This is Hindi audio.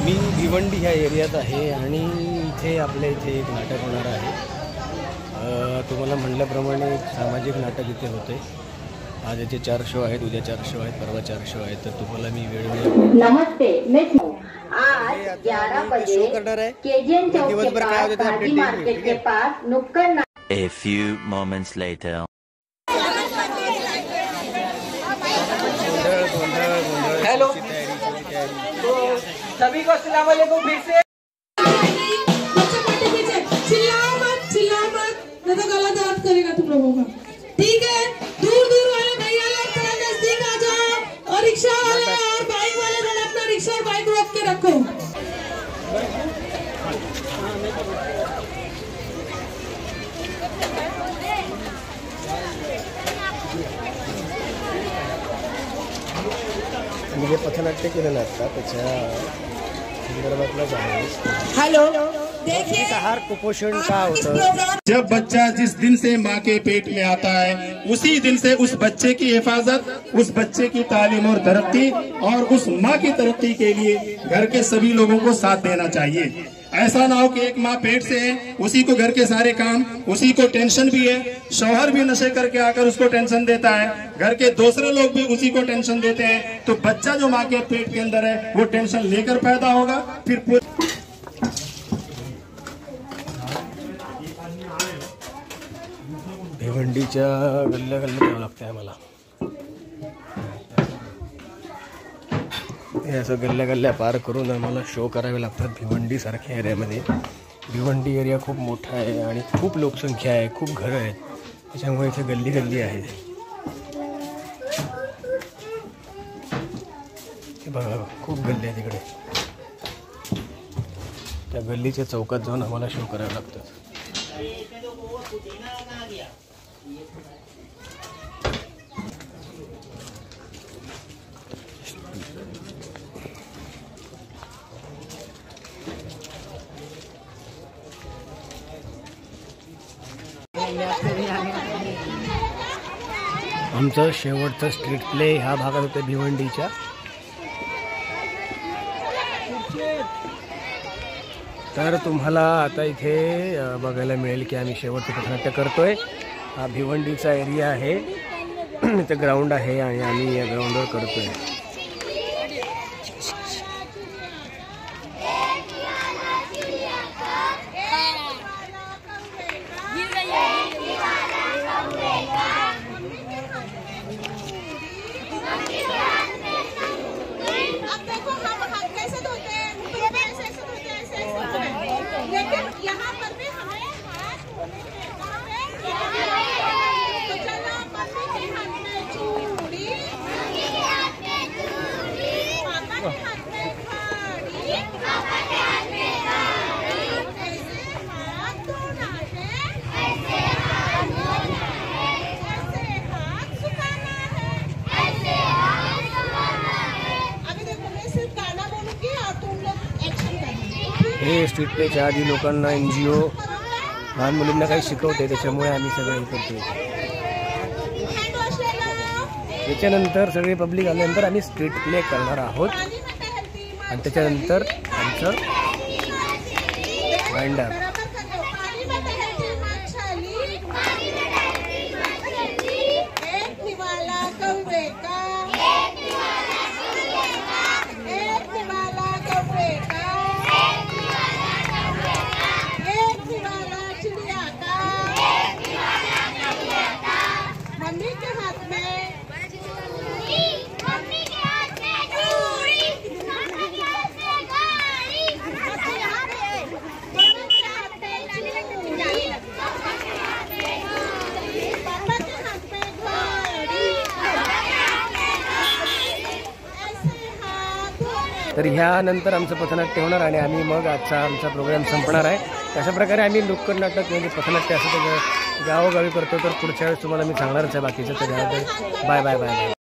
मी भिवंडी ह्या एरियात आहे आणि इथे आपल्या इथे एक नाटक होणार आहे। तुम्हाला म्हटल्याप्रमाणे सामाजिक नाटक इथे होते। आज याचे 4 शो आहेत, उद्या 4 शो आहेत, परवा 4 शो आहेत। तर तुम्हाला मी वेळ नमस्ते, मैं आज 11 बजे केजीएन चौक के पास भाजी मार्केट के पास नुक्कड़। A few moments later. Hello, तो सभी को अस्सलाम वालेकुम फिर से। चिल्ला मत, नहीं तो गला दर्द करेगा तुम लोगों का। ठीक है, दूर दूर वाले भैया लोग थोड़ा नजदीक आ जाओ और रिक्शा वाले और बाइक वाले थोड़ा अपना रिक्शा और बाइक रोक के रखो। मुझे पथनाट्य केलेलं असतं त्याच्या संदर्भातलाच आहे। हेलो, देखिए आहार कुपोषण का होता। जब बच्चा जिस दिन से माँ के पेट में आता है उसी दिन से उस बच्चे की हिफाजत, उस बच्चे की तालीम और तरक्की और उस माँ की तरक्की के लिए घर के सभी लोगों को साथ देना चाहिए। ऐसा ना हो कि एक माँ पेट से है, उसी को घर के सारे काम, उसी को टेंशन भी है, शौहर भी नशे करके आकर उसको टेंशन देता है, घर के दूसरे लोग भी उसी को टेंशन देते हैं, तो बच्चा जो माँ के पेट के अंदर है वो टेंशन लेकर पैदा होगा। फिर भिवंडीच्या गल्ल्या गल्ल्या जावं लागतं आहे मला। हे असं गल्ल्या गल्ल्या पार करून आम्हाला शो करावे लागतात भिवंडी सारख्या एरियामध्ये। भिवंडी एरिया खूप मोठा आहे आणि खूप लोकसंख्या आहे, खूप घरं आहेत, त्याच्यामुळे इथे गल्ली गल्ली आहे। हे बघा खूप गल्ली आहे तिकडे, त्या गल्लीच्या चौकात जाऊन आम्हाला शो करावे लागतात। आमचं शेवटचं स्ट्रीट प्ले ह्या भागात होते भिवंडीच्या। तर तुम्हाला आता इथे बघायला मिळेल की आम्ही शेवटचं पथनाट्य करतोय। हा भिवंडीचा एरिया आहे, इथे ग्राउंड आहे आणि आम्ही या ग्राउंडवर करतोय। यहाँ पर भी हमें हाथ धोने के बाद तो चलो मम्मी के हाथ में चूड़ी, मम्मी के हाथ में चूड़ी, पापा के हाथ में घड़ी, पापा के हाथ में घड़ी। ऐसे हाथ धोना है, ऐसे हाथ धोना है, ऐसे हाथ सुखाना है, ऐसे हाथ सुखाना है। अभी देखो मैं सिर्फ गाना बोलूँगी और तुम लोग एक्शन करेंगे। हे स्ट्रीट प्लेच्या आधी लोकांना NGO लहान मुलींना काही शिकवते, त्याच्यामुळे आम्ही सगळं हे करतो। त्याच्यानंतर सगळे पब्लिक आल्यानंतर आम्ही स्ट्रीट प्ले करणार आहोत आणि त्याच्यानंतर आमचं वाइंड अप। तर ह्यानंतर आमचं पथनाट्य होणार आणि आम्ही मग आमचा प्रोग्राम संपणार आहे। अशा प्रकारे आम्ही नुक्कड नाटक म्हणजे पथनाट्य असं गावोगावी करतो। तर पुढच्या वेळेस तुम्हाला मी सांगणारच आहे बाकीचं। तर बाय बाय बाय बाय।